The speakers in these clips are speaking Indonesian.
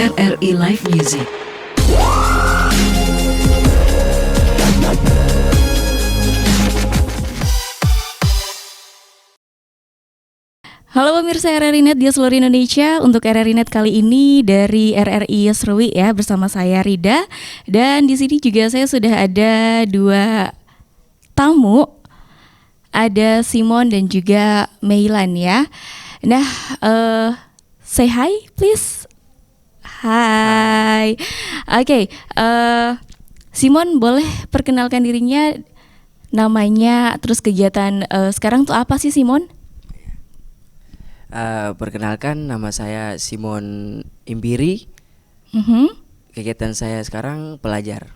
RRI Live Music. Halo pemirsa RRI Net di seluruh Indonesia. Untuk RRI Net kali ini dari RRI Serwi ya, bersama saya Rida. Dan di sini juga saya sudah ada dua tamu, ada Simon dan juga Meilan ya. Nah, say hi please. Hai. Oke, Simon boleh perkenalkan dirinya, namanya, terus kegiatan sekarang tuh apa sih Simon? Perkenalkan, nama saya Simon Imbiri. Kegiatan saya sekarang pelajar.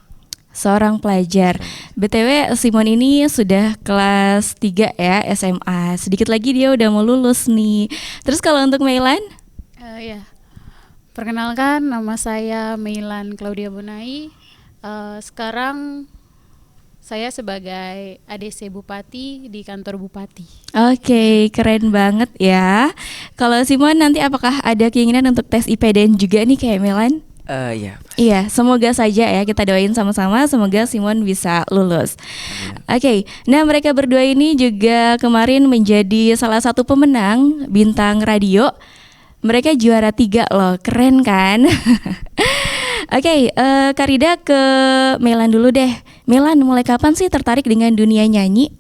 Seorang pelajar. BTW Simon ini sudah kelas 3 ya, SMA. Sedikit lagi dia udah mau lulus nih. Terus kalau untuk Meilan? Ya, perkenalkan nama saya Meilan Claudia Bonai. Sekarang saya sebagai ADC Bupati di kantor Bupati. Oke, keren banget ya. Kalau Simon nanti apakah ada keinginan untuk tes IPDN juga nih kayak Meilan? Iya. Iya, semoga saja ya, kita doain sama-sama semoga Simon bisa lulus. Oke, nah mereka berdua ini juga kemarin menjadi salah satu pemenang Bintang Radio. Mereka juara 3 loh, keren kan? Oke, Kak Rida ke Meilan dulu deh. Meilan, mulai kapan sih tertarik dengan dunia nyanyi?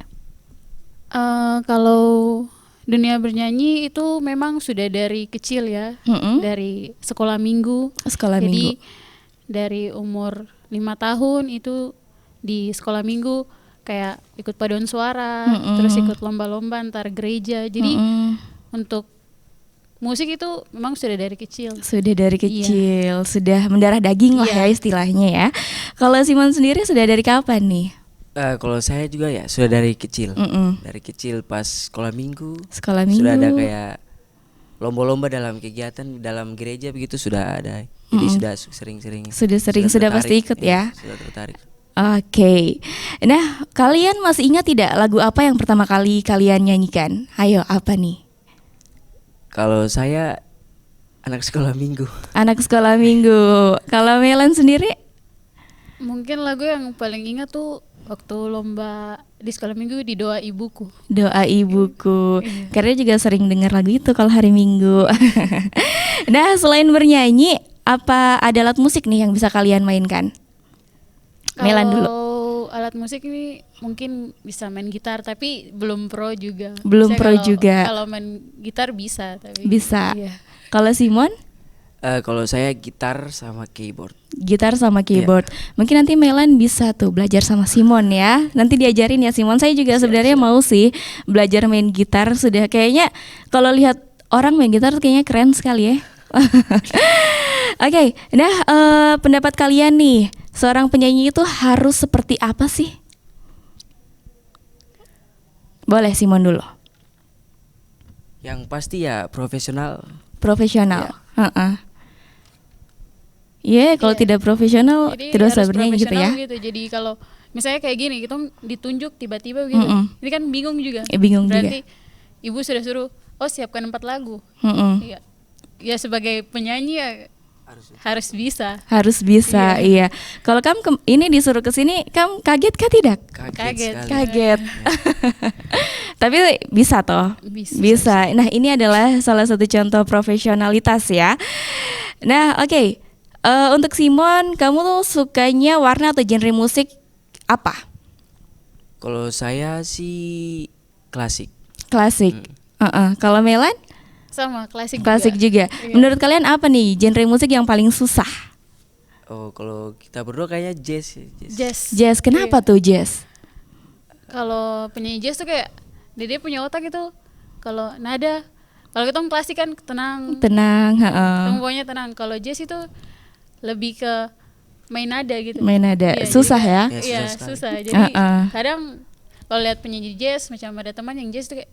Kalau dunia bernyanyi itu memang sudah dari kecil ya, dari sekolah minggu. Jadi dari umur 5 tahun itu di sekolah minggu kayak ikut paduan suara, terus ikut lomba-lomba antar gereja. Jadi untuk musik itu memang sudah dari kecil. Sudah dari kecil, iya. Sudah mendarah daging lah ya istilahnya ya. Kalau Simon sendiri sudah dari kapan nih? Kalau saya juga ya sudah dari kecil. Dari kecil pas sekolah minggu. Sekolah minggu. Sudah ada kayak lomba-lomba dalam kegiatan dalam gereja begitu sudah ada. Jadi sudah sering-sering. Sudah pasti ikut ya. Sudah tertarik. Oke. Nah, kalian masih ingat tidak lagu apa yang pertama kali kalian nyanyikan? Ayo, apa nih? Kalau saya anak sekolah minggu. Anak sekolah minggu. Kalau Meilan sendiri? Mungkin lagu yang paling ingat tuh waktu lomba di sekolah minggu di Doa Ibuku. Doa Ibuku. Karena juga sering dengar lagu itu kalau hari Minggu. Nah, selain bernyanyi, apa ada alat musik nih yang bisa kalian mainkan? Meilan dulu. Kalau alat musik ini mungkin bisa main gitar tapi belum pro juga. Belum pro juga. Kalau main gitar bisa tapi. Bisa. Iya. Kalau Simon? Kalau saya gitar sama keyboard. Gitar sama keyboard. Mungkin nanti Meilan bisa tuh belajar sama Simon ya. Nanti diajarin ya Simon. Saya juga sebenarnya mau sih belajar main gitar. Sudah kayaknya kalau lihat orang main gitar kayaknya keren sekali ya. Oke, nah pendapat kalian nih, seorang penyanyi itu harus seperti apa sih? Boleh Simon dulu. Yang pasti ya profesional. Profesional. Kalau tidak profesional jadi tidak usah harus bernyanyi gitu ya. gitu. Jadi kalau misalnya kayak gini kita ditunjuk tiba-tiba gitu. Ini kan bingung juga. Bingung Berarti juga. ibu sudah suruh, siapkan 4 lagu. Iya. Ya sebagai penyanyi ya harus bisa. Harus bisa, iya. Kalau kamu ini disuruh ke sini, kamu kaget kah tidak? Kaget. Tapi bisa toh? Bisa. Nah, ini adalah salah satu contoh profesionalitas ya. Nah, oke. Untuk Simon, kamu tuh sukanya warna atau genre musik apa? Kalau saya sih klasik. Klasik. Kalau Meilan? Sama klasik juga. Iya. Menurut kalian apa nih genre musik yang paling susah? Kalau kita berdua kayaknya jazz. Jazz. Kenapa tuh jazz? Kalau penyanyi jazz tuh kayak dia punya otak itu. Kalau nada, kalau kita klasik kan tenang. Semuanya tenang. Kalau jazz itu lebih ke main nada gitu. Main nada. Iya, susah ya? Iya, susah. Jadi kadang kalau lihat penyanyi jazz macam ada teman yang jazz tuh kayak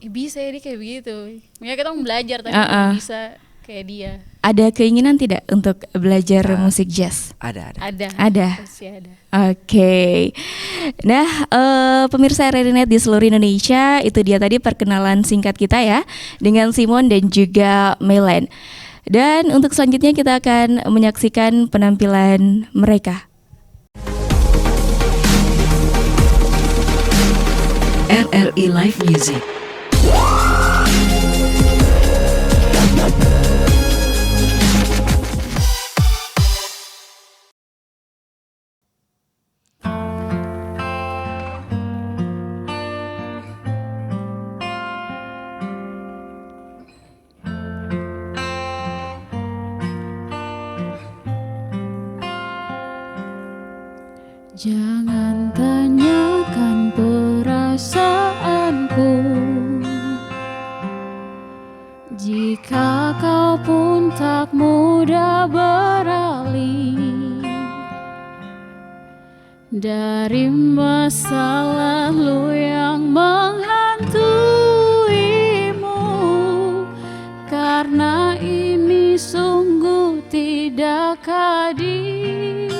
bisa ya dia kayak begitu. Ya kita mau belajar tapi belum bisa kayak dia. Ada keinginan tidak untuk belajar musik jazz? Ada. Pasti ada. Oke. Nah, pemirsa RRI Net di seluruh Indonesia, itu dia tadi perkenalan singkat kita ya dengan Simon dan juga Meilan. Dan untuk selanjutnya kita akan menyaksikan penampilan mereka. RRI Live Music. Jangan tanyakan perasaanku, jika kau pun tak mudah beralih dari masa lalu yang menghantuimu, karena ini sungguh tidak adil.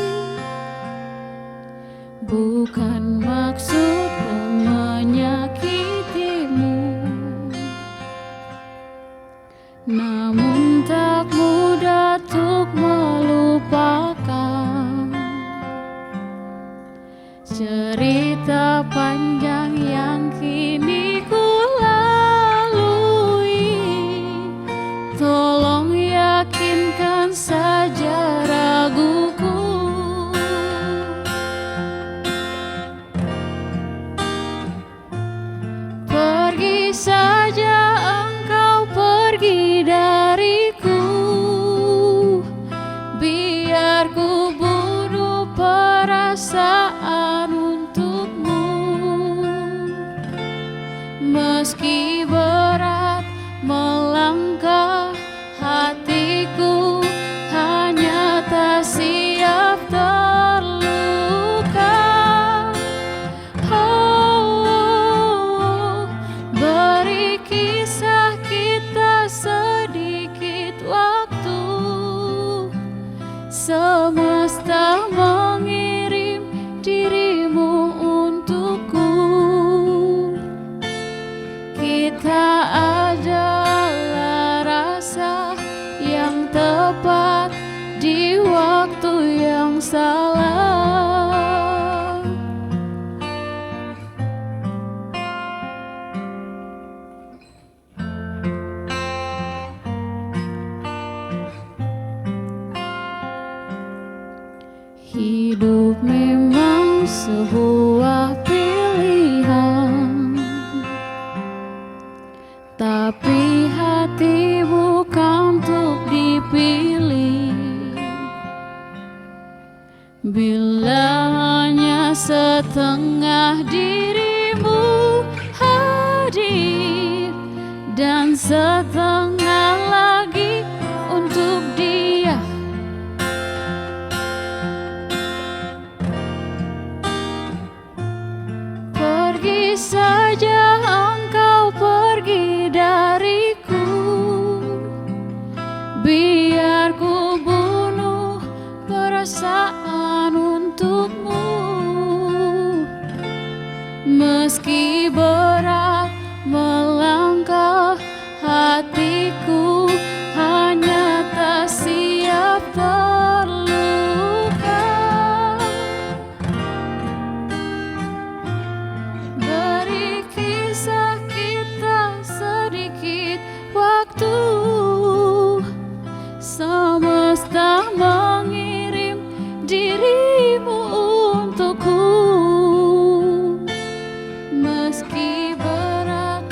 Bukan maksudku menyakitimu, namun tak mudah untuk melupakan cerita panjang yang kini ku lalui. Tolong yakinkan saja raguku. Pergi saja engkau, pergi dariku, biar ku bunuh perasaan untukmu. Meski berat melangkah, hatiku hanya tak siap terluka. Beri kisah kita sedikit waktu, semesta mengirim dirimu untukku. Kita adalah rasa yang tepat di waktu yang salah. Hidup memang sebuah pilihan, tapi hati bukan untuk dipilih. Bila hanya setengah dirimu hadir dan setengah lagi untuk dia, pergi saja engkau, pergi dariku, biar ku bunuh perasaan untukmu. Meski berat melangkah, hatiku hanya tak siap terluka. Beri kisah kita sedikit waktu, semesta mengirim dirimu untukku. Meski berat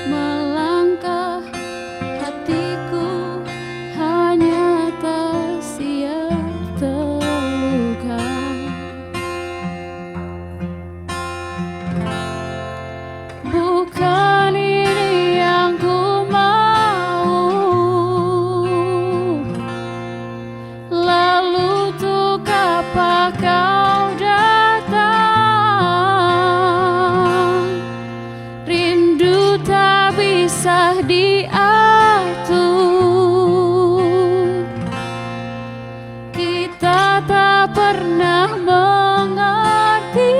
melangkah, hatiku hanya tak siap terluka. Bukan ini yang ku mau, lalu untuk apa kau datang? Rindu tak bisa diatur, kita tak pernah mengerti.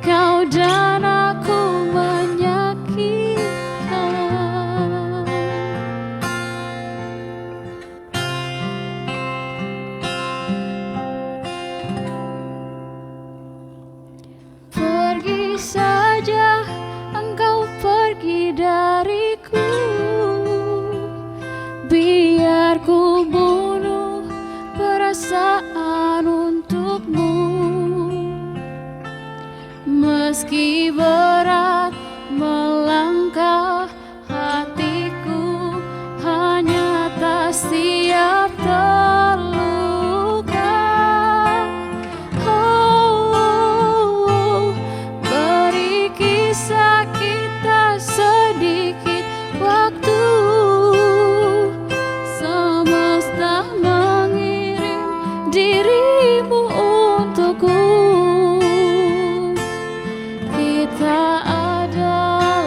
Kau dan aku menyakitkan. Meski berat melangkah, hatiku hanya tak siap terluka. Beri kisah kita sedikit waktu. Semesta mengirim dirimu untukku. Kita adalah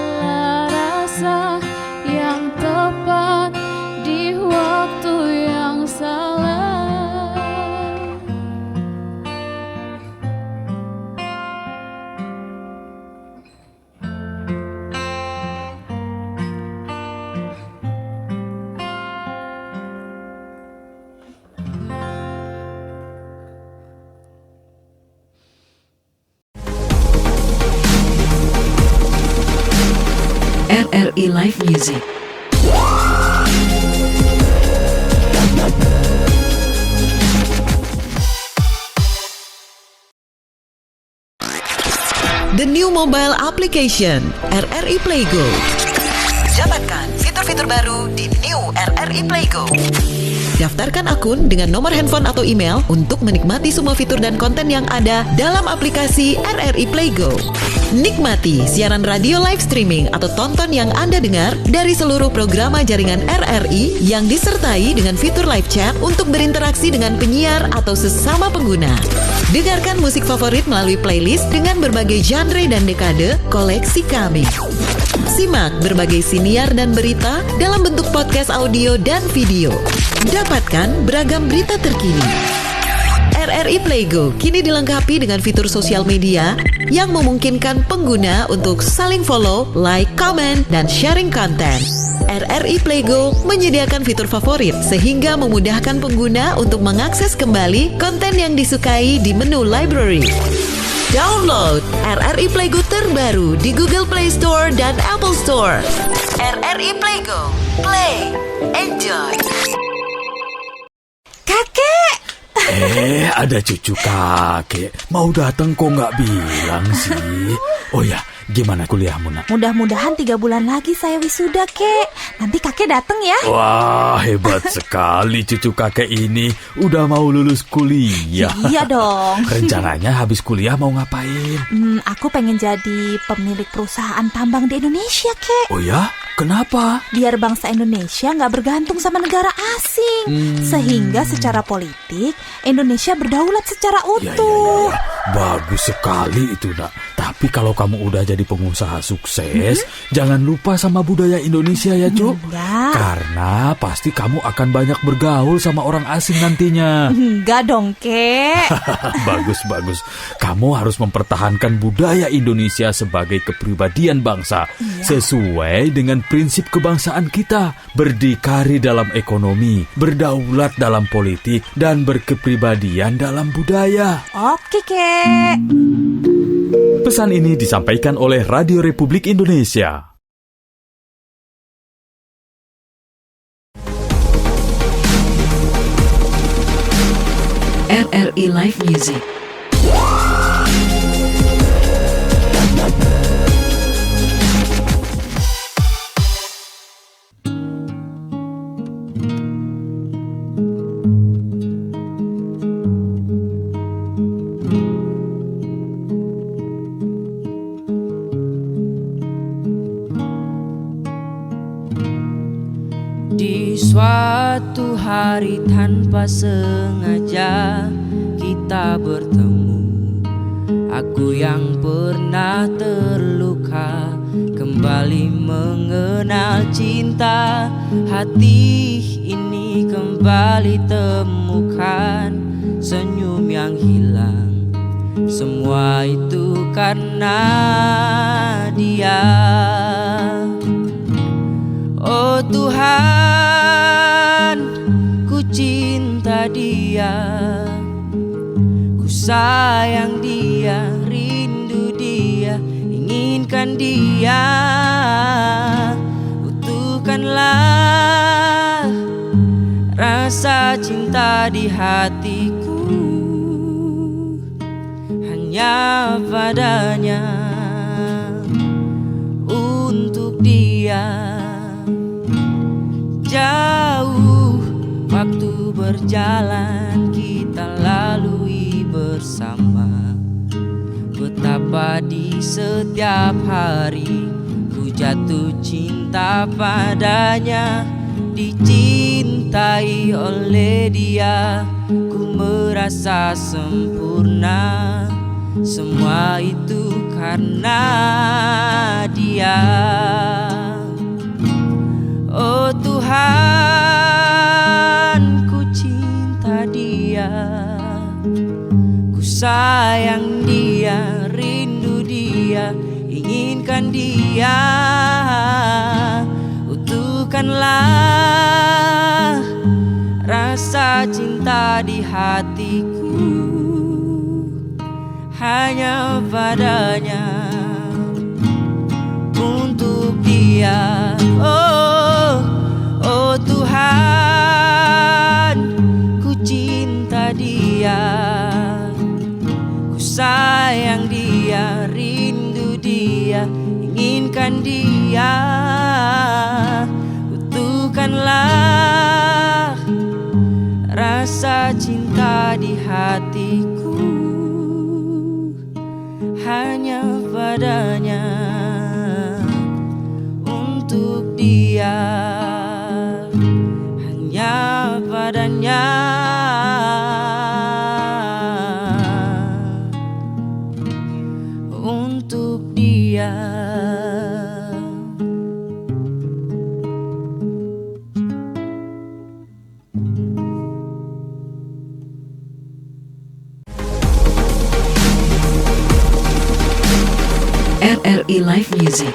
rasa yang tepat di waktu yang salah. RRI Live Music. The new mobile application RRI Playgo. Dapatkan fitur-fitur baru di new RRI Playgo. Daftarkan akun dengan nomor handphone atau email untuk menikmati semua fitur dan konten yang ada dalam aplikasi RRI Playgo. Nikmati siaran radio live streaming atau tonton yang Anda dengar dari seluruh programa jaringan RRI yang disertai dengan fitur live chat untuk berinteraksi dengan penyiar atau sesama pengguna. Dengarkan musik favorit melalui playlist dengan berbagai genre dan dekade koleksi kami. Simak berbagai siniar dan berita dalam bentuk podcast audio dan video. Dapatkan beragam berita terkini. RRI Playgo kini dilengkapi dengan fitur sosial media yang memungkinkan pengguna untuk saling follow, like, comment, dan sharing konten. RRI Playgo menyediakan fitur favorit sehingga memudahkan pengguna untuk mengakses kembali konten yang disukai di menu library. Download RRI Playgo terbaru di Google Play Store dan Apple Store. RRI Playgo, play, enjoy. Kakek! Ada cucu kakek. Mau datang kok nggak bilang sih? Oh ya, gimana kuliahmu, Nak? Mudah-mudahan 3 bulan lagi saya wisuda, Kek. Nanti kakek datang ya. Wah, hebat sekali cucu kakek ini. Udah mau lulus kuliah. Iya dong. Rencananya habis kuliah mau ngapain? Aku pengen jadi pemilik perusahaan tambang di Indonesia, Kek. Oh ya? Kenapa? Biar bangsa Indonesia nggak bergantung sama negara asing. Sehingga secara politik, Indonesia berdaulat secara utuh. Ya. Bagus sekali itu, Nak. Tapi kalau kamu udah jadi pengusaha sukses, jangan lupa sama budaya Indonesia ya, Cuk. Karena pasti kamu akan banyak bergaul sama orang asing nantinya. Enggak dong, Kek. Bagus. Kamu harus mempertahankan budaya Indonesia sebagai kepribadian bangsa. Sesuai dengan prinsip kebangsaan kita. Berdikari dalam ekonomi, berdaulat dalam politik, dan berkepribadian dalam budaya. Oke, Kek. Pesan ini disampaikan oleh Radio Republik Indonesia. RRI Live Music. Di suatu hari tanpa sengaja kita bertemu. Aku yang pernah terluka kembali mengenal cinta. Hati ini kembali temukan senyum yang hilang. Semua itu karena dia. Oh Tuhan, ku cinta dia, ku sayang dia, rindu dia, inginkan dia. Utuhkanlah rasa cinta di hatiku, hanya padanya. jalan kita lalui bersama. Betapa di setiap hari ku jatuh cinta padanya, dicintai oleh dia. Ku merasa sempurna, semua itu karena dia. Oh Tuhan, ku cinta dia, ku sayang dia, rindu dia, inginkan dia. Utuhkanlah rasa cinta di hatiku hanya padanya, untuk dia. Oh Tuhan, ku cinta dia, ku sayang dia, rindu dia, inginkan dia. Utuhkanlah rasa cinta di hatiku hanya padanya, untuk dia, hanya padanya, untuk dia. RRI Live Music.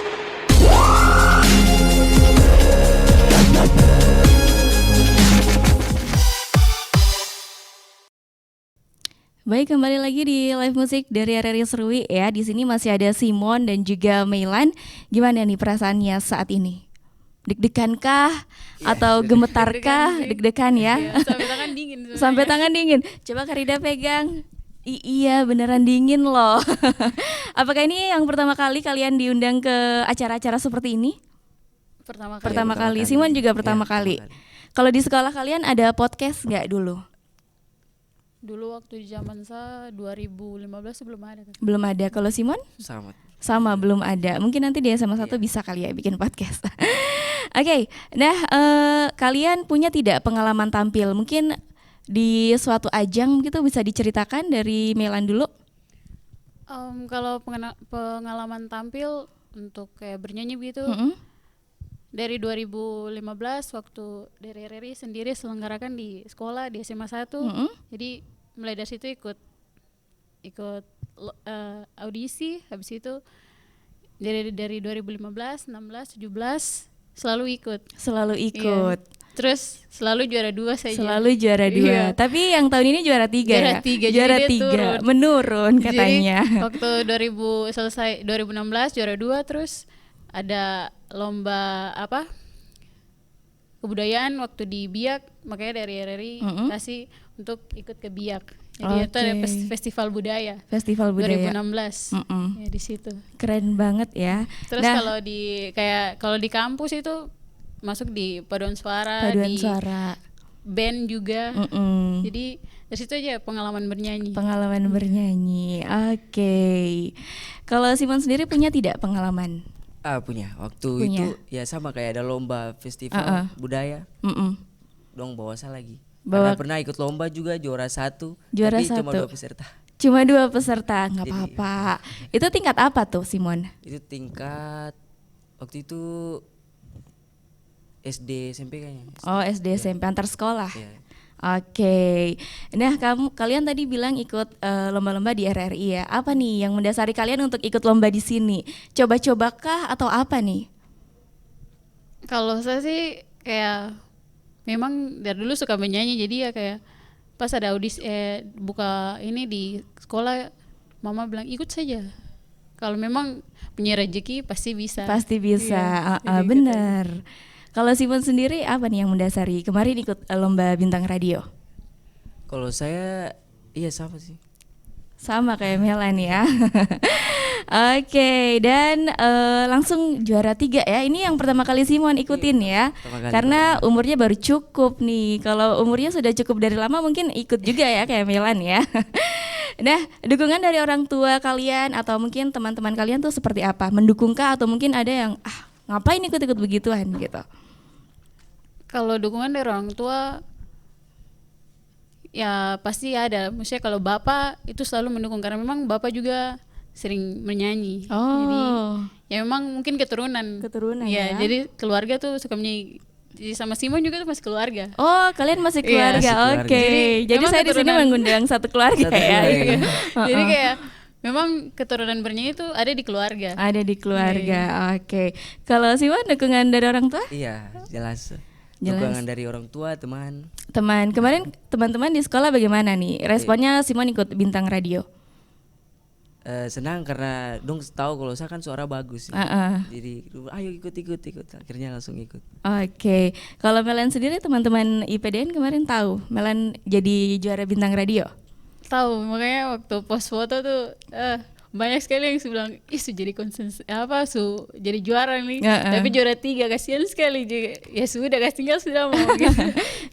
Baik, kembali lagi di live musik dari RRI Serui ya. Di sini masih ada Simon dan juga Meilan. Gimana nih perasaannya saat ini? Deg-degankah atau gemetarkah? Deg-degan ya. Sampai tangan dingin. Sampai tangan dingin. Coba Karida pegang. Iya, beneran dingin loh. Apakah ini yang pertama kali kalian diundang ke acara-acara seperti ini? Pertama kali. Simon juga pertama kali. Kalau di sekolah kalian ada podcast nggak dulu? Dulu waktu di zaman saya 2015 belum ada. Belum ada. Kalau Simon? Sama belum ada. Mungkin nanti di SMA 1 bisa kali ya bikin podcast. Oke. Nah, kalian punya tidak pengalaman tampil? Mungkin di suatu ajang gitu, bisa diceritakan dari Melan dulu? Kalau pengalaman tampil untuk kayak bernyanyi gitu, dari 2015 waktu dari RRI sendiri selenggarakan di sekolah di SMA 1, jadi mulai dari situ ikut audisi. Habis itu dari 2015, 16, 17 selalu ikut. Iya. Terus selalu juara 2 saja. Selalu juara 2. Iya. Tapi yang tahun ini juara 3 ya? Juara 3. Menurun katanya. Jadi waktu 2016 juara 2, terus ada lomba kebudayaan waktu di Biak, makanya dari RRI kasih untuk ikut ke Biak. Jadi itu ada festival budaya. 2016. Ya, di situ. Keren banget ya. Terus kalau di kampus itu masuk di paduan suara, band juga. Jadi dari situ aja pengalaman bernyanyi. Oke. Kalau Simon sendiri punya tidak pengalaman? Punya. Waktu itu ya sama kayak ada lomba festival budaya. Dong bawa saya lagi. Karena pernah ikut lomba juga juara 1. Tapi cuma 2 peserta. Cuma 2 peserta, nggak apa-apa. Itu tingkat apa tuh Simon? Itu tingkat waktu itu SD SMP kayaknya. Oh, SD SMP antar sekolah. Yeah. Oke. Nah, kalian tadi bilang ikut lomba-lomba di RRI ya. Apa nih yang mendasari kalian untuk ikut lomba di sini? Coba-cobakah atau apa nih? Kalau saya sih kayak memang dari dulu suka menyanyi, jadi ya kayak pas ada audisi buka ini di sekolah, mama bilang ikut saja. Kalau memang punya rezeki pasti bisa. Iya, benar. Kalau Simon sendiri apa nih yang mendasari kemarin ikut lomba bintang radio? Kalau saya iya sama sih. Sama kayak Melan ya. Oke, dan langsung juara 3 ya. Ini yang pertama kali Simon ikutin ya. Karena umurnya baru cukup nih. Kalau umurnya sudah cukup dari lama mungkin ikut juga ya kayak Melan ya. Nah, dukungan dari orang tua kalian atau mungkin teman-teman kalian tuh seperti apa? Mendukungkah atau mungkin ada yang ngapain ikut-ikut begituan gitu? Kalau dukungan dari orang tua ya pasti ada. Maksudnya kalau bapak itu selalu mendukung karena memang bapak juga sering menyanyi. Jadi ya memang mungkin keturunan ya. Jadi keluarga tuh suka menyanyi. Jadi sama Simon juga tuh masih keluarga. Oh, kalian masih keluarga. Oke. Jadi saya di sini mengundang satu keluarga ya. Jadi kayak memang keturunan bernyanyi itu ada di keluarga. Ada di keluarga. Oke. Kalau Simon dukungan dari orang tua? Iya, jelas. Dukungan dari orang tua, teman. Kemarin teman-teman di sekolah bagaimana nih? Responnya Simon ikut Bintang Radio. Senang karena dong tahu kalau saya kan suara bagus. Jadi ayo ikut. Akhirnya langsung ikut. Oke. Kalau Melan sendiri teman-teman IPDN kemarin tahu Melan jadi juara Bintang Radio? Tahu, makanya waktu post foto tuh banyak sekali yang bilang jadi jadi juara nih. Tapi juara 3 kasihan sekali. Ya sudah tinggal sudah mau gitu.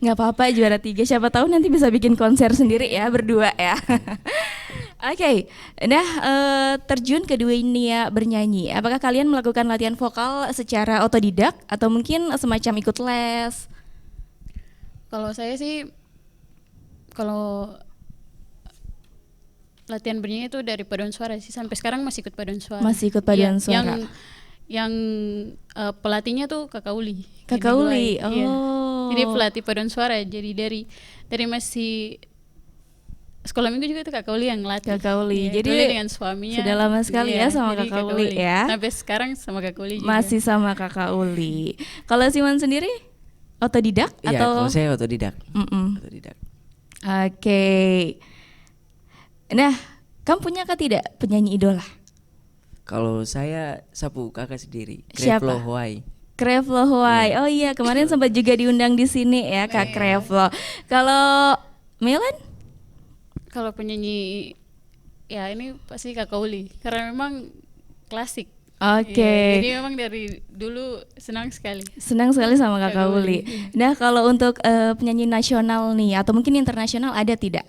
Nggak apa-apa juara 3, siapa tahu nanti bisa bikin konser sendiri ya berdua ya. Oke. Nah, terjun ke dunia bernyanyi, apakah kalian melakukan latihan vokal secara otodidak atau mungkin semacam ikut les? Kalau saya sih latihan bernyanyi itu dari paduan suara sih, sampai sekarang masih ikut paduan suara. Masih ikut paduan suara. Yang pelatihnya tuh Kakak Uli. Kakak Uli. Iya. Jadi pelatih paduan suara. Jadi dari masih sekolah minggu juga tuh Kakak Uli yang latih. Kakak Uli. Ya, jadi dengan suaminya. Sudah lama sekali ya sama Kakak Uli ya. Sampai sekarang sama Kakak Uli juga. Masih sama Kakak Uli. Kalau Simon sendiri otodidak atau? Iya, kalau saya otodidak. Otodidak. Oke. Nah, kamu punya kah tidak penyanyi idola? Kalau saya sapu kakak sendiri. Siapa? Krevlo Hawaii. Krevlo Hawaii. Oh iya, kemarin sempat juga diundang di sini ya Kak Krevlo. Kalau Melan? Kalau penyanyi ya ini pasti Kakak Uli karena memang klasik. Oke. Jadi memang dari dulu senang sekali. Senang sekali sama Kakak Uli. Nah, kalau untuk penyanyi nasional nih atau mungkin internasional ada tidak?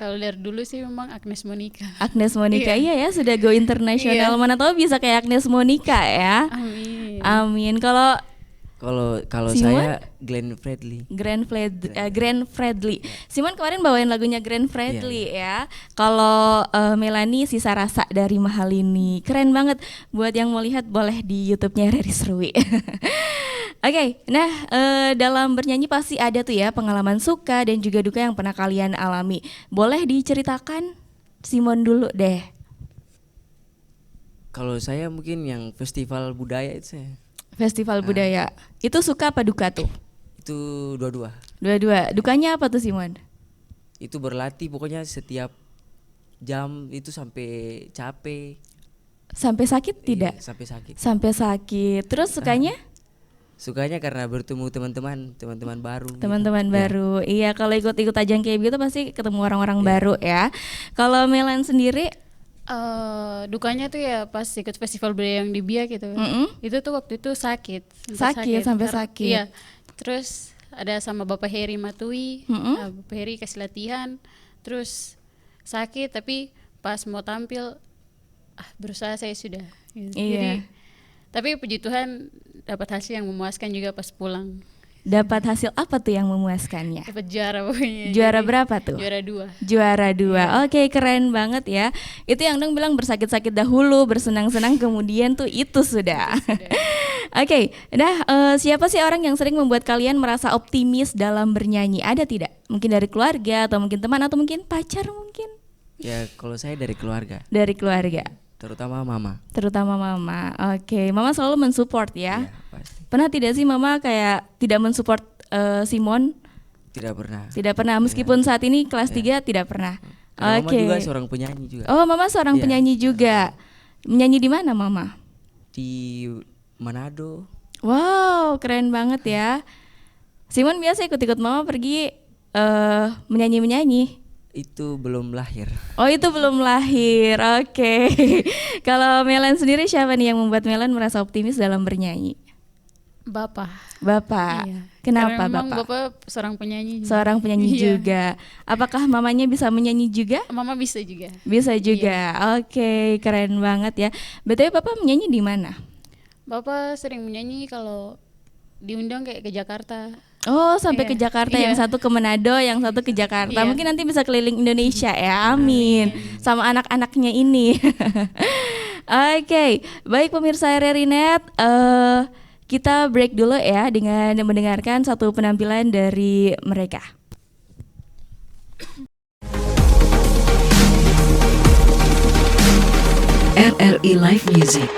Kalau dari dulu sih memang Agnes Monica. Agnes Monica iya ya, sudah go internasional. Mana tahu bisa kayak Agnes Monica ya. Amin. Kalau saya Glenn Fredly. Glenn Fredly. Simon kemarin bawain lagunya Glenn Fredly ya. Kalau Melanie Sisa Rasa dari Mahalini. Keren banget. Buat yang mau lihat boleh di YouTube-nya Reri Serwi. Oke, nah dalam bernyanyi pasti ada tuh ya pengalaman suka dan juga duka yang pernah kalian alami. Boleh diceritakan? Simon dulu deh. Kalau saya mungkin yang festival budaya itu saya. Festival budaya. Itu suka apa duka tuh? Itu dua-dua. Dua-dua. Dukanya apa tuh Simon? Itu berlatih pokoknya setiap jam itu sampai capek. Sampai sakit tidak? Iya, sampai sakit. Sampai sakit. Terus sukanya? Sukanya karena bertemu teman-teman baru. Teman-teman baru. Iya, kalau ikut-ikut ajang kayak gitu pasti ketemu orang-orang baru ya. Kalau Melan sendiri dukanya tuh ya pas ikut festival budaya yang di Biak gitu. Itu tuh waktu itu sakit. Sampai sakit. Iya. Terus ada sama Bapak Heri Matui, Bapak Heri kasih latihan, terus sakit tapi pas mau tampil berusaha saya sudah. Gitu. Iya. Jadi tapi puji Tuhan dapat hasil yang memuaskan juga pas pulang. Dapat hasil apa tuh yang memuaskannya? Dapat juara pokoknya. Juara berapa tuh? Juara 2. Juara 2. Oke, keren banget ya. Itu yang dong bilang bersakit-sakit dahulu, bersenang-senang kemudian tuh itu sudah. Oke, nah siapa sih orang yang sering membuat kalian merasa optimis dalam bernyanyi? Ada tidak? Mungkin dari keluarga atau mungkin teman atau mungkin pacar mungkin? Ya, kalau saya dari keluarga. Dari keluarga. Terutama mama. Oke, mama selalu mensupport ya. Iya, pasti. Pernah tidak sih mama kayak tidak mensupport Simon? Tidak pernah. Tidak pernah, meskipun saat ini kelas 3 tidak pernah. Oke. Mama juga seorang penyanyi juga. Oh, mama seorang penyanyi juga. Menyanyi di mana mama? Di Manado. Wow, keren banget ya. Simon biasa ikut-ikut mama pergi menyanyi-menyanyi. Itu belum lahir. Oh, itu belum lahir. Oke. Kalau Melan sendiri siapa nih yang membuat Melan merasa optimis dalam bernyanyi? Bapak. Iya. Kenapa memang Bapak? Bapak seorang penyanyi. Seorang penyanyi juga. Apakah mamanya bisa menyanyi juga? Mama bisa juga. Bisa juga. Iya. Oke, keren banget ya. BTW Bapak menyanyi di mana? Bapak sering menyanyi kalau diundang kayak ke Jakarta. Oh, sampai ke Jakarta, yang satu ke Manado, yang satu ke Jakarta. Mungkin nanti bisa keliling Indonesia ya, amin. Sama anak-anaknya ini. Oke, baik pemirsa RRI Net, kita break dulu ya dengan mendengarkan satu penampilan dari mereka. RRI Live Music.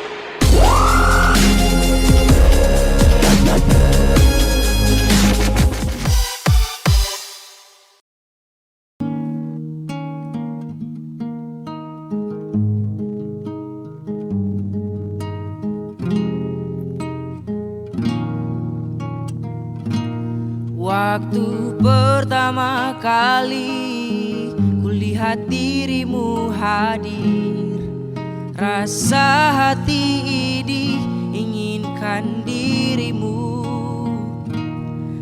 Waktu pertama kali kulihat dirimu hadir, rasa hati ini inginkan dirimu.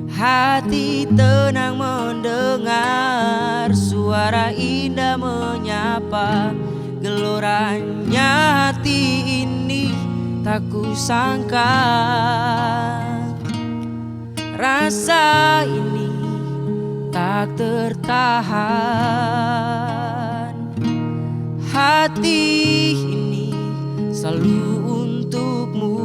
Hati tenang mendengar suara indah menyapa, geloranya hati ini tak kusangka. Rasa ini tak tertahan, hati ini selalu untukmu.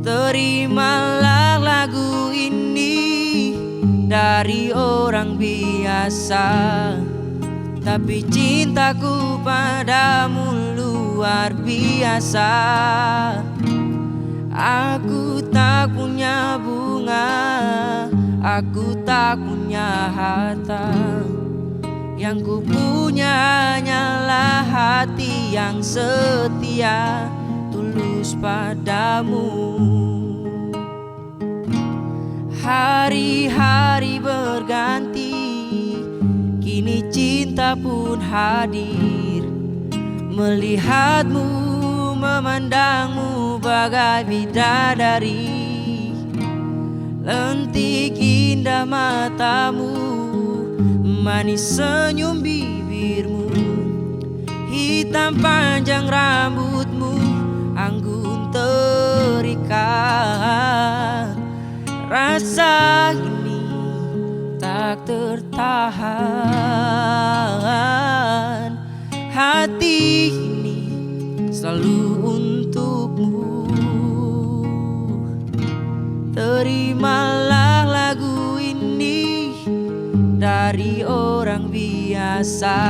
Terimalah lagu ini dari orang biasa, tapi cintaku padamu luar biasa. Aku tak punya bunga, aku tak punya harta, yang ku punya hanyalah hati yang setia, tulus padamu. Hari-hari berganti, kini cinta pun hadir, melihatmu, memandangmu bagai bidadari. Lentik indah matamu, manis senyum bibirmu, hitam panjang rambutmu, anggun terikat. Rasa ini tak tertahan, hati ini selalu untukmu. Terimalah lagu ini dari orang biasa,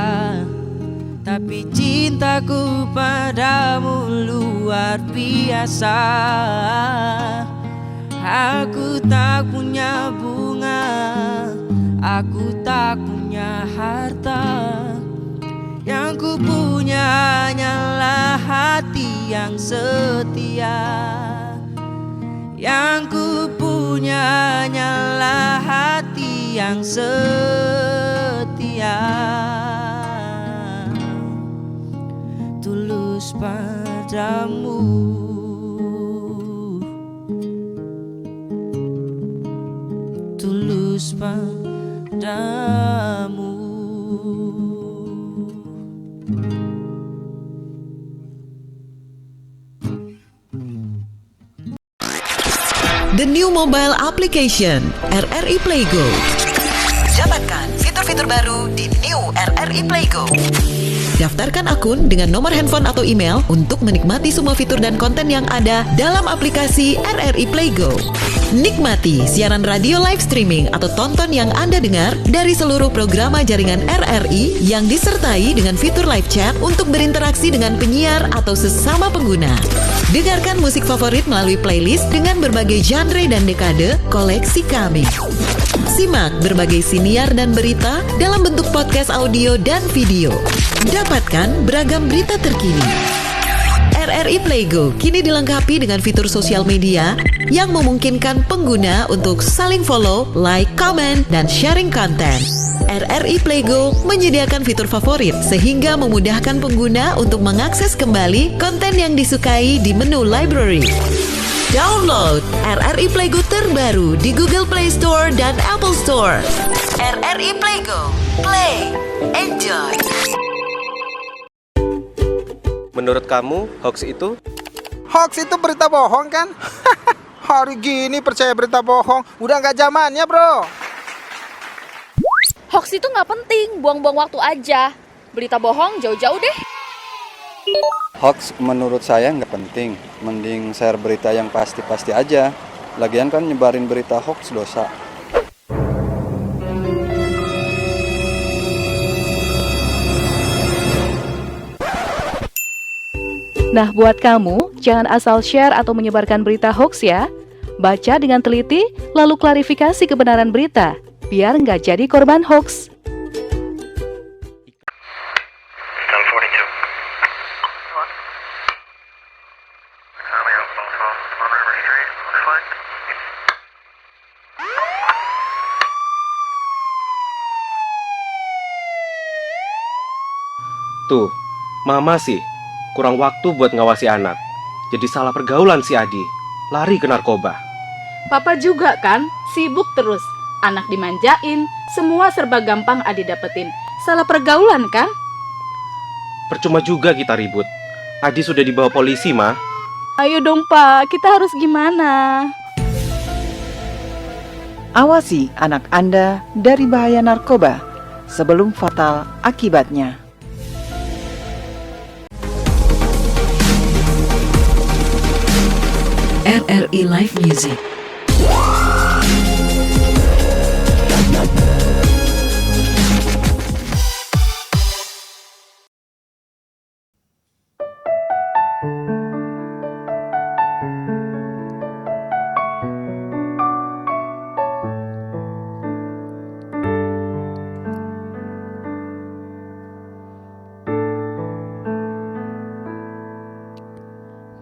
tapi cintaku padamu luar biasa. Aku tak punya bunga, aku tak punya harta, yang ku punya hanyalah hati yang setia, yang ku punya hanyalah hati yang setia, tulus padamu. Tulus padamu. The new mobile application RRI Playgo. Dapatkan fitur-fitur baru di new RRI Playgo. Daftarkan akun dengan nomor handphone atau email untuk menikmati semua fitur dan konten yang ada dalam aplikasi RRI Playgo. Nikmati siaran radio live streaming atau tonton yang Anda dengar dari seluruh programa jaringan RRI yang disertai dengan fitur live chat untuk berinteraksi dengan penyiar atau sesama pengguna. Dengarkan musik favorit melalui playlist dengan berbagai genre dan dekade koleksi kami. Simak berbagai siniar dan berita dalam bentuk podcast audio dan video. Dapatkan beragam berita terkini. RRI RRI Playgo kini dilengkapi dengan fitur sosial media yang memungkinkan pengguna untuk saling follow, like, comment, dan sharing konten. RRI Playgo menyediakan fitur favorit sehingga memudahkan pengguna untuk mengakses kembali konten yang disukai di menu library. Download RRI Playgo terbaru di Google Play Store dan Apple Store. RRI Playgo, play, enjoy. Menurut kamu, hoax itu? Hoax itu berita bohong kan? Hari gini percaya berita bohong, udah nggak zamannya bro. Hoax itu nggak penting, buang-buang waktu aja. Berita bohong jauh-jauh deh. Hoax menurut saya nggak penting, mending share berita yang pasti-pasti aja. Lagian kan nyebarin berita hoax dosa. Nah, buat kamu, jangan asal share atau menyebarkan berita hoax ya. Baca dengan teliti, lalu klarifikasi kebenaran berita, biar nggak jadi korban hoax. Tuh, mama sih kurang waktu buat ngawasi anak. Jadi salah pergaulan si Adi, lari ke narkoba. Papa juga kan, sibuk terus. Anak dimanjain, semua serba gampang Adi dapetin. Salah pergaulan kan? Percuma juga kita ribut. Adi sudah dibawa polisi, Ma. Ayo dong Pak, kita harus gimana? Awasi anak Anda dari bahaya narkoba sebelum fatal akibatnya. RRI Live Music.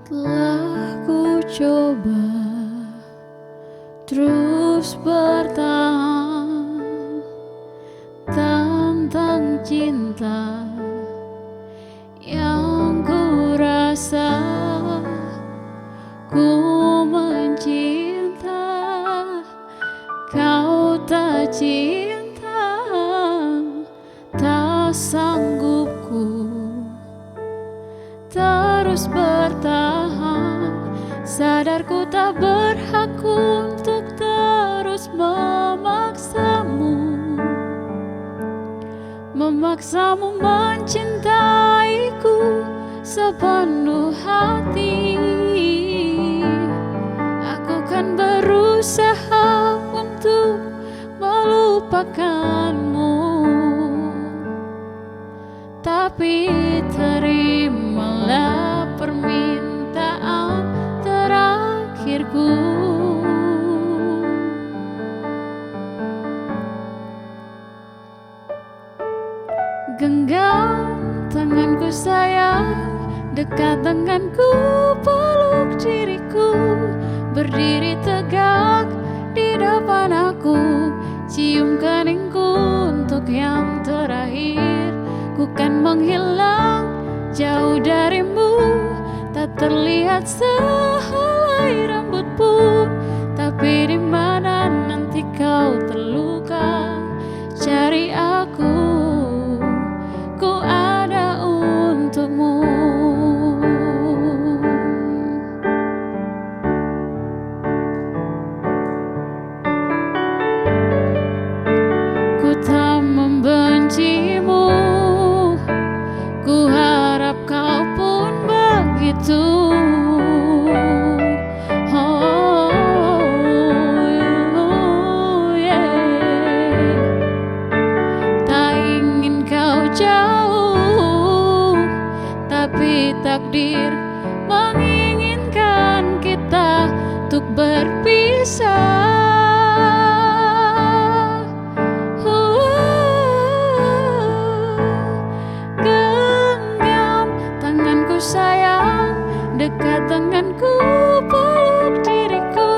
Telah ku coba terus bertahan tentang cinta yang ku rasa. Ku mencinta, kau tak cinta, tak sanggup ku terus bertahan. Sadarku tak berhak untuk terus memaksamu mencintaiku sepenuh hati. Aku kan berusaha untuk melupakanmu, tapi terimalah permintaan terakhirku. Genggam tanganku sayang, dekat denganku, peluk diriku, berdiri tegak di depan aku, cium keningku untuk yang terakhir. Ku kan menghilang jauh darimu, tak terlihat sehelai rambut pun, tapi di mana nanti kau terluka, cari aku, ku ada untukmu. Ku tak membencimu, ku harap kau pun begitu. Takdir menginginkan kita untuk berpisah. Genggam tanganku sayang, dekat denganku, peluk diriku,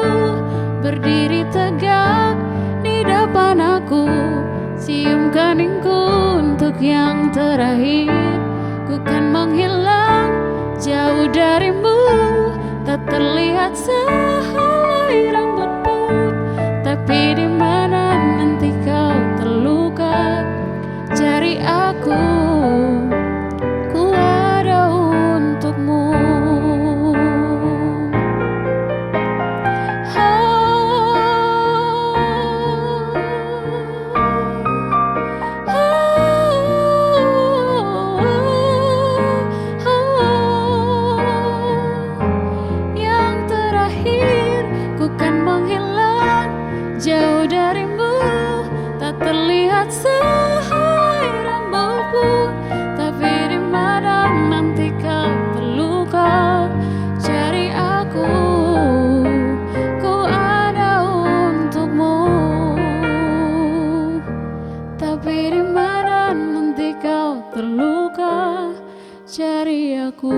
berdiri tegak di depan aku, cium keningku untuk yang terakhir. Ku kan menghilang jauh darimu, tak terlihat sehelai rambutmu, tapi di mana nanti kau terluka, cari aku, ku ada untukmu. Jauh darimu, tak terlihat sehelai rambutmu, tapi di mana nanti kau terluka, cari aku, ku ada untukmu. Tapi di mana nanti kau terluka, cari aku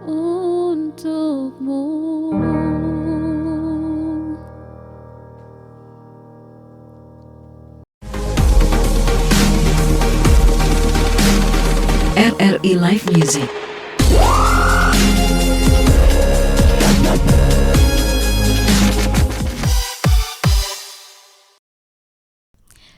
untukmu. RRI Live Music.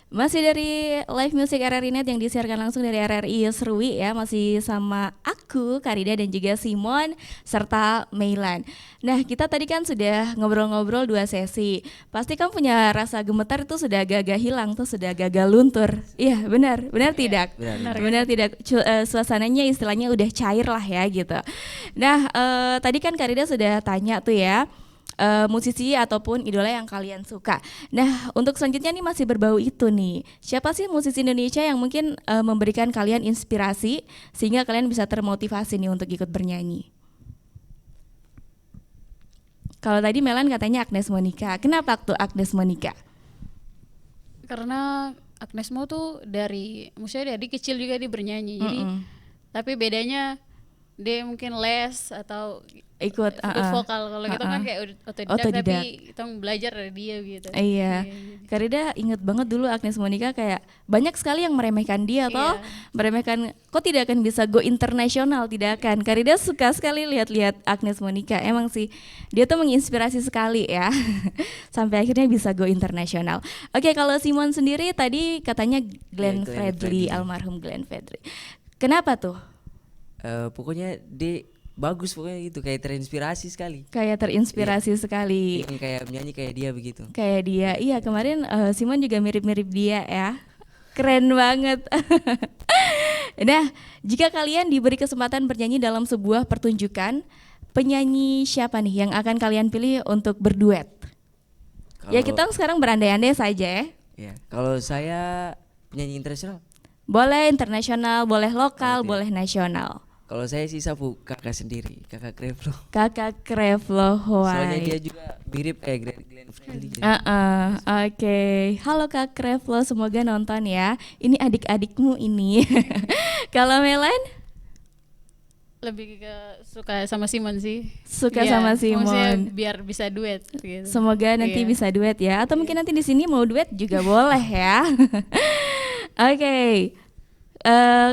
Masih dari live music RRI Net yang disiarkan langsung dari RRI Serui ya, masih sama aku Karida dan juga Simon serta Meilan. Nah, kita tadi kan sudah ngobrol-ngobrol 2 sesi. Pasti kan punya rasa gemetar itu sudah agak-agak hilang tuh, sudah agak-agak luntur. Iya, benar tidak? Benar tidak? Suasananya istilahnya udah cair lah ya gitu. Nah, tadi kan Karida sudah tanya tuh ya, musisi ataupun idola yang kalian suka. Nah, untuk selanjutnya nih masih berbau itu nih. Siapa sih musisi Indonesia yang mungkin memberikan kalian inspirasi sehingga kalian bisa termotivasi nih untuk ikut bernyanyi? Kalau tadi Melan katanya Agnes Monica. Kenapa tuh Agnes Monica? Karena Agnes Mo tuh maksudnya dari kecil juga dia bernyanyi. Jadi tapi bedanya dia mungkin les atau ikut vokal. Kalau kita kan kayak otodidak, tapi kita belajar dari dia gitu. Iya. Karida inget banget dulu Agnes Monica kayak banyak sekali yang meremehkan dia toh, meremehkan kok tidak akan bisa go internasional, tidak akan. Karida suka sekali lihat-lihat Agnes Monica. Emang sih dia tuh menginspirasi sekali ya. Sampai akhirnya bisa go internasional. Oke, kalau Simon sendiri tadi katanya Glenn Fredly, almarhum Glenn Fredly. Kenapa tuh? Pokoknya dia bagus pokoknya gitu, kayak terinspirasi sekali. Kayak terinspirasi sekali. Ingin kayak menyanyi kayak dia begitu. Kayak dia, iya kemarin Simon juga mirip-mirip dia ya. Keren banget. Nah, jika kalian diberi kesempatan bernyanyi dalam sebuah pertunjukan, penyanyi siapa nih yang akan kalian pilih untuk berduet? Ya kita sekarang berandai-andai saja ya. Ya, kalau saya penyanyi internasional. Boleh internasional, boleh lokal, boleh nasional. Kalau saya sih sapu kakak sendiri, kakak Krevlo. Kakak Krevlo Hoai. Soalnya dia juga mirip kayak Glenn Fredly. Oke. Halo Kak Krevlo, semoga nonton ya. Ini adik-adikmu ini. Kalau Melan? Lebih ke suka sama Simon sih. Suka sama Simon. Biar bisa duet gitu. Semoga nanti bisa duet ya. Atau mungkin nanti di sini mau duet juga boleh ya. Oke.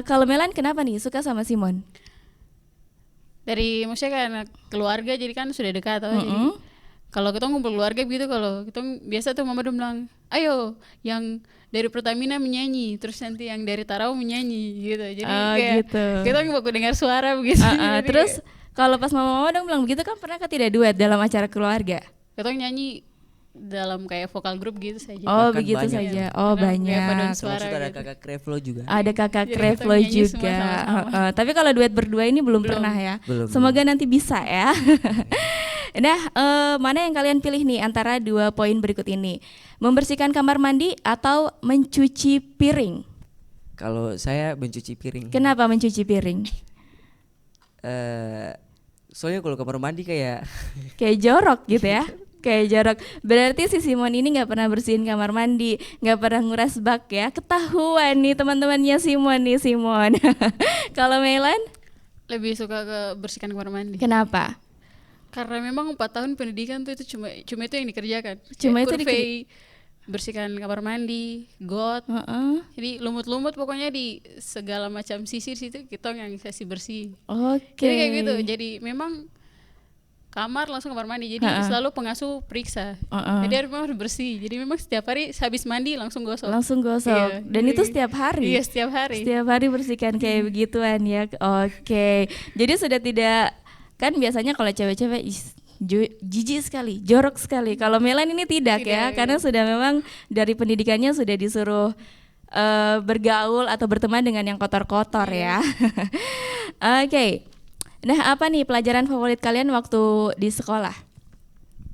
Kalau Melan kenapa nih suka sama Simon? Dari maksudnya karena keluarga jadi kan sudah dekat jadi kalau kita ngumpul keluarga gitu, kalau kita biasa tuh mama udah bilang, ayo yang dari Pertamina menyanyi, terus nanti yang dari Tarau menyanyi gitu. Jadi kayak kita nggak dengar suara begitu. Terus kalau pas mama dong bilang begitu kan pernah tidak duet dalam acara keluarga? Kita nyanyi dalam kayak vokal grup gitu saja. Oh begitu saja. Oh banyak. Termasuk ada kakak Krevlo juga. Ada kakak Krevlo juga. Tapi kalau duet berdua ini belum pernah ya. Semoga nanti bisa ya. Nah, mana yang kalian pilih nih antara 2 poin berikut ini? Membersihkan kamar mandi atau mencuci piring? Kalau saya mencuci piring. Kenapa mencuci piring? Soalnya kalau kamar mandi kayak jorok gitu ya. Kayak jorok. Berarti si Simon ini nggak pernah bersihin kamar mandi, nggak pernah nguras bak ya. Ketahuan nih teman-temannya Simon. Kalau Melan? Lebih suka ke bersihkan kamar mandi. Kenapa? Karena memang 4 tahun pendidikan tuh itu cuma itu yang dikerjakan. Cuma itu bersihkan kamar mandi, got. Jadi lumut-lumut pokoknya di segala macam sisir situ kita yang kasih bersih. Oke. Jadi kayak gitu. Jadi memang kamar langsung kamar mandi. Jadi selalu pengasuh periksa. Jadi harus bersih. Jadi memang setiap hari habis mandi langsung gosok. Iya. Dan itu setiap hari. Iya, setiap hari. Setiap hari bersihkan kayak begituan ya. Oke. Jadi sudah tidak, kan biasanya kalau cewek-cewek jijik sekali, jorok sekali. Kalau Melan ini tidak ya, karena sudah memang dari pendidikannya sudah disuruh bergaul atau berteman dengan yang kotor-kotor ya. Oke. Nah, apa nih pelajaran favorit kalian waktu di sekolah?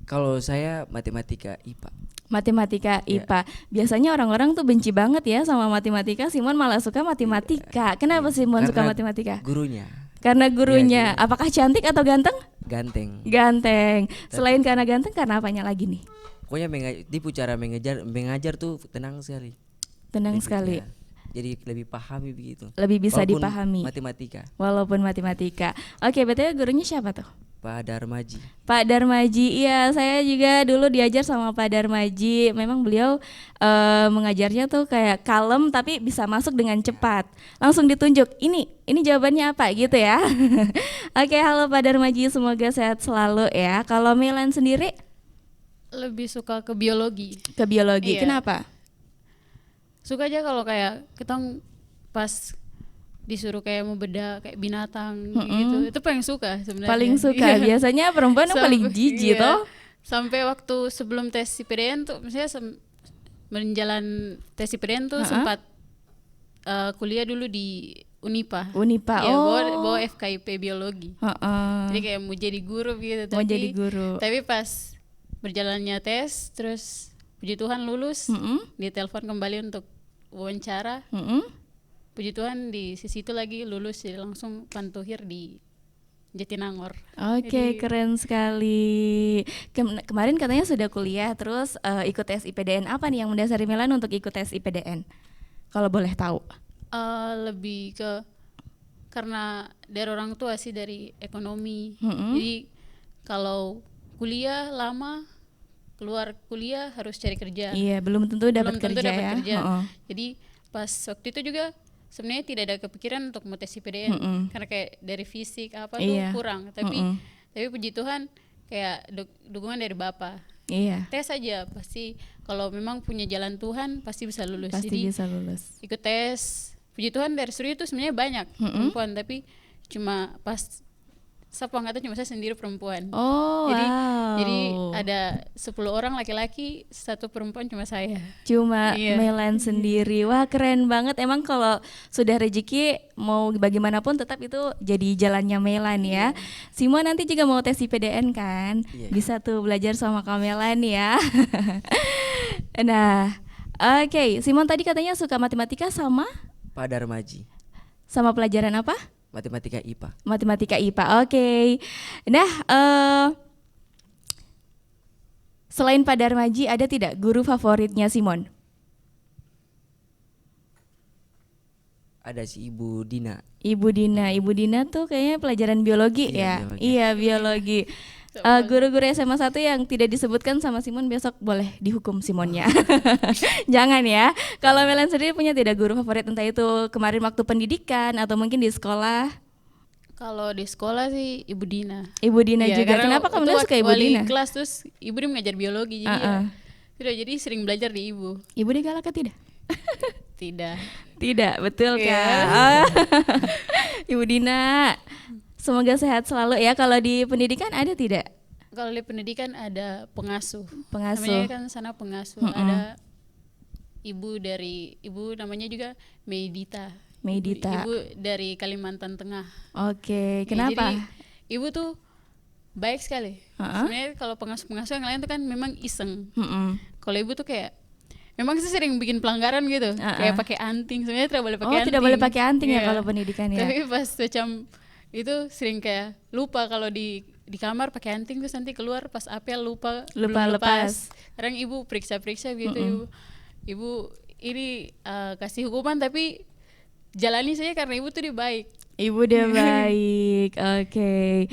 Kalau saya matematika IPA. Matematika IPA. Biasanya orang-orang tuh benci banget ya sama matematika. Simon malah suka matematika. Kenapa Simon suka matematika? Karena gurunya. Apakah cantik atau ganteng? Ganteng. Selain karena ganteng, karena apanya lagi nih? Pokoknya cara mengajar tuh tenang sekali. Jadi lebih pahami begitu. Lebih bisa walaupun dipahami. Walaupun matematika. Oke, BTW gurunya siapa tuh? Pak Darmaji. Pak Darmaji, iya saya juga dulu diajar sama Pak Darmaji. Memang beliau mengajarnya tuh kayak kalem tapi bisa masuk dengan cepat. Langsung ditunjuk, ini jawabannya apa gitu ya. Oke, halo Pak Darmaji, semoga sehat selalu ya. Kalau Melan sendiri? Lebih suka ke biologi. Ke biologi, kenapa? Suka aja kalau kayak kita pas disuruh kayak mau beda kayak binatang gitu, itu paling suka sebenarnya. Paling suka, biasanya perempuan paling jijik toh. Sampai waktu sebelum tes IPDN tuh, misalnya menjalan tes IPDN tuh sempat kuliah dulu di Unipa. Ya, bawa FKIP biologi. Jadi kayak mau jadi guru gitu. Tapi pas berjalannya tes, terus puji Tuhan lulus, ditelepon kembali untuk wawancara. Puji Tuhan di situ lagi lulus, jadi langsung pantuhir di Jatinangor. Oke, keren sekali. Kemarin katanya sudah kuliah, terus ikut tes IPDN. Apa nih yang mendasari Melan untuk ikut tes IPDN? Kalau boleh tahu. Lebih ke karena dari orang tua sih, dari ekonomi. Jadi kalau kuliah lama, keluar kuliah harus cari kerja. Iya, belum tentu dapat kerja ya. Jadi pas waktu itu juga sebenarnya tidak ada kepikiran untuk mau tes IPDN karena kayak dari fisik apa tuh kurang. Tapi puji Tuhan kayak dukungan dari Bapak. Tes aja, pasti kalau memang punya jalan Tuhan pasti bisa lulus. Jadi ikut tes. Puji Tuhan dari seluruh itu sebenarnya banyak perempuan, tapi cuma pas Sapu angkatan cuma saya sendiri perempuan. Jadi ada 10 orang laki-laki, 1 perempuan cuma saya. Cuma Melan sendiri. Wah, keren banget. Emang kalau sudah rezeki mau bagaimanapun tetap itu jadi jalannya Melan ya. Simon nanti juga mau tes IPDN kan? Bisa tuh belajar sama Kak Melan ya. Nah, oke. Simon tadi katanya suka matematika sama Pak Darmaji. Sama pelajaran apa? Matematika IPA. Matematika IPA, oke. Nah, selain Pak Darmaji, ada tidak guru favoritnya Simon? Ada si Ibu Dina. Ibu Dina tuh kayaknya pelajaran biologi ya? Iya, biologi. Guru-guru SMA 1 yang tidak disebutkan sama Simon besok boleh dihukum Simonnya. Jangan ya. Kalau Melan sendiri punya tidak guru favorit, entah itu kemarin waktu pendidikan atau mungkin di sekolah? Kalau di sekolah sih Ibu Dina. Ibu Dina juga. Kenapa kamu suka Ibu Dina? Wali kelas, terus Ibu dia mengajar biologi, jadi jadi sering belajar di Ibu. Ibu dia galak atau tidak? Tidak, betul kan? Ibu Dina, semoga sehat selalu ya. Kalau di pendidikan ada tidak? Kalau di pendidikan ada pengasuh. Namanya kan sana pengasuh. Ada ibu namanya juga Medita. Ibu dari Kalimantan Tengah. Oke, kenapa? Jadi ibu tuh baik sekali. Sebenarnya kalau pengasuh yang lain tuh kan memang iseng. Kalau ibu tuh kayak memang sih sering bikin pelanggaran gitu, kayak pakai anting. Sebenarnya tidak boleh pakai anting. Tidak boleh pakai anting ya kalau pendidikan ya. Tapi pas macam itu sering kayak lupa kalau di di kamar pakai anting terus nanti keluar pas apel lupa lepas. Sekarang ibu periksa gitu, ibu ini kasih hukuman tapi jalani saja karena ibu tuh dia baik. Ibu dia baik. Oke.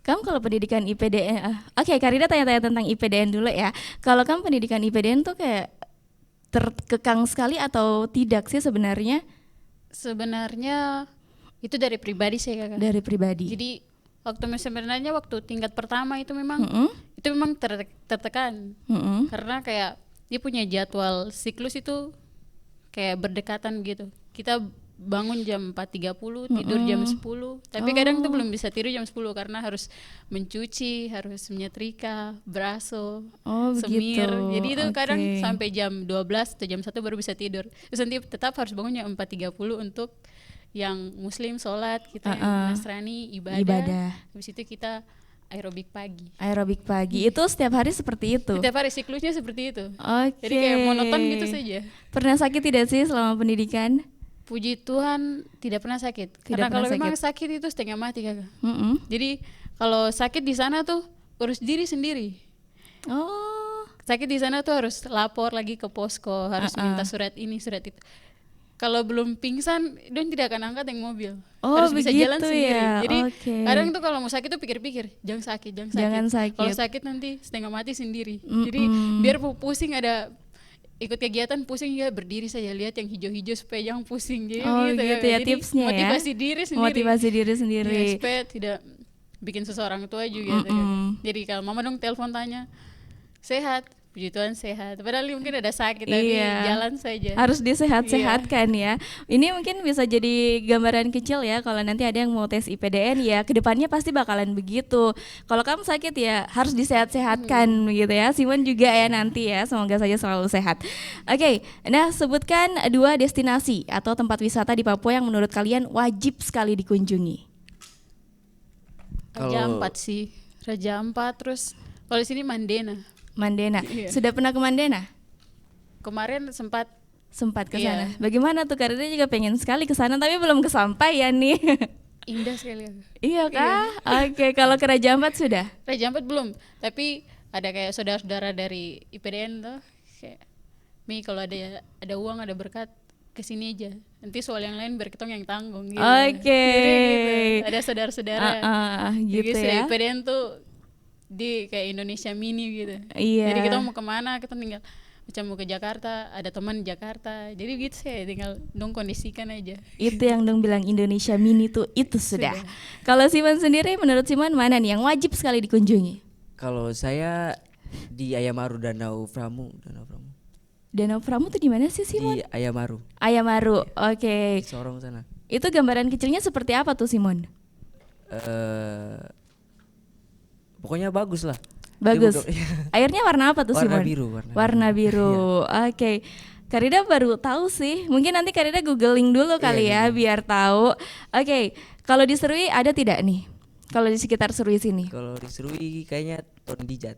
Kamu kalau pendidikan IPDN, Karida tanya-tanya tentang IPDN dulu ya. Kalau kamu pendidikan IPDN tuh kayak terkekang sekali atau tidak sih sebenarnya? Sebenarnya itu dari pribadi saya, Kakak. Dari pribadi. Jadi sebenarnya waktu tingkat pertama itu memang tertekan. Karena kayak dia punya jadwal siklus itu kayak berdekatan gitu. Kita bangun jam 4.30, tidur jam 10. Tapi kadang tuh belum bisa tidur jam 10 karena harus mencuci, harus menyetrika, braso, semir. Jadi itu kadang sampai jam 12 atau jam 1 baru bisa tidur. Terus nanti tetap harus bangun jam 4.30 untuk yang muslim sholat, kita yang Nasrani ibadah. Habis itu kita aerobik pagi. Itu setiap hari seperti itu? Setiap hari siklusnya seperti itu. Jadi kayak monoton gitu saja. Pernah sakit tidak sih selama pendidikan? Puji Tuhan tidak pernah sakit. Karena kalau memang sakit itu setengah mati, Kakak. Jadi kalau sakit di sana tuh urus diri sendiri. Sakit di sana tuh harus lapor lagi ke posko, harus minta surat ini, surat itu. Kalau belum pingsan, don tidak akan angkat yang mobil. Harus bisa jalan sendiri. Jadi kadang tuh kalau mau sakit tuh pikir-pikir, jangan sakit. Kalau sakit nanti setengah mati sendiri. Jadi biar pusing ada ikut kegiatan pusing ya berdiri saja, lihat yang hijau-hijau supaya jangan pusing. Jadi gitu ya jadi tipsnya motivasi ya. diri sendiri. Ya, supaya tidak bikin seseorang tua juga. Jadi kalau mama dong telepon tanya sehat, puji Tuhan sehat. Padahal mungkin ada sakit tapi jalan saja. Harus disehat-sehatkan ya. Ini mungkin bisa jadi gambaran kecil ya kalau nanti ada yang mau tes IPDN ya kedepannya pasti bakalan begitu. Kalau kamu sakit ya harus disehat-sehatkan gitu ya. Simon juga ya nanti ya, semoga saja selalu sehat. Oke, nah sebutkan 2 destinasi atau tempat wisata di Papua yang menurut kalian wajib sekali dikunjungi. Raja Ampat sih. Raja Ampat, terus kalau di sini Mandena. Iya. Sudah pernah ke Mandena? Kemarin sempat ke sana. Bagaimana tuh? Karena juga pengen sekali ke sana tapi belum kesampaian nih. Indah sekali. Iya kah? Oke, kalau ke Raja Ampat sudah? Raja Ampat belum, tapi ada kayak saudara-saudara dari IPDN tuh kayak kalau ada uang, ada berkat kesini aja. Nanti soal yang lain biar kita yang tanggung gitu. Gitu. Ada saudara-saudara. Gitu jadi ya. IPDN tuh di kayak Indonesia mini gitu. Iya. Jadi kita mau kemana, kita tinggal macam mau ke Jakarta, ada teman di Jakarta. Jadi gitu sih, tinggal dong kondisikan aja. Itu yang dong bilang Indonesia mini tuh itu sudah. Kalau Simon sendiri, menurut Simon mana nih yang wajib sekali dikunjungi? Kalau saya di Ayamaru, Danau Framu. Danau Framu tuh di mana sih Simon? Di Ayamaru. Oke. Sorong sana. Itu gambaran kecilnya seperti apa tuh Simon? Pokoknya bagus lah. Bagus. Airnya warna apa tuh Simon? Warna biru. Oke. Karida baru tahu sih. Mungkin nanti Karida googling dulu kali ya biar tahu. Oke. Kalau di Serui ada tidak nih? Kalau di sekitar Serui sini? Kalau di Serui kayaknya Tondijat.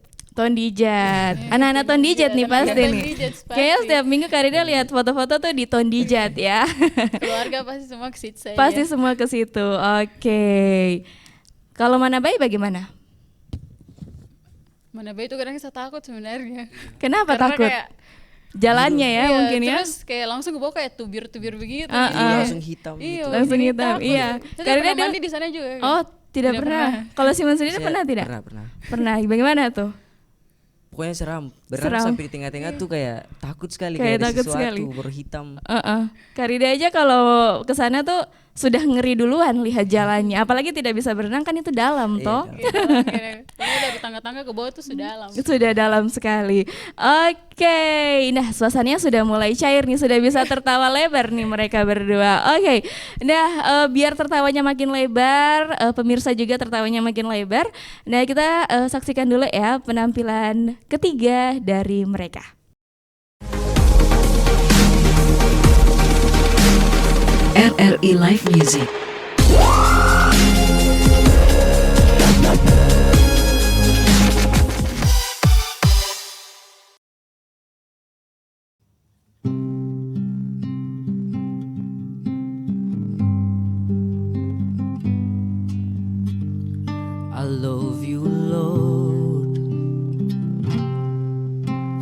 Anak-anak Tondijat nih pasti nih. Kayaknya setiap minggu Karida lihat foto-foto tuh di Tondijat ya. Keluarga pasti semua ke situ. Pasti semua ke situ. Oke. Kalau Manabai bagaimana? Manabai itu kadang saya takut sebenarnya. Kenapa takut? Kayak jalannya ya mungkin ya. Terus kayak langsung ke bawah kayak tubir-tubir begitu. Langsung hitam. Iya, gitu. Langsung hitam. Iya. Karena mandi di sana juga. Tidak pernah. Kalau Simon sendiri pernah tidak? Pernah. Bagaimana tuh? Pokoknya seram. Berenang sampai di tengah-tengah tuh kayak takut sekali, kayak takut sesuatu sekali. berhitam. Karida aja kalau ke sana tuh sudah ngeri duluan lihat jalannya, apalagi tidak bisa berenang kan itu dalam toh. Dari tangga-tangga ke bawah tuh sudah dalam. Sudah dalam sekali. Oke, nah suasananya sudah mulai cair nih, sudah bisa tertawa lebar nih mereka berdua. Oke, nah biar tertawanya makin lebar, pemirsa juga tertawanya makin lebar. Nah kita saksikan dulu ya penampilan ketiga dari mereka. RRI Live Music. I love you, Lord,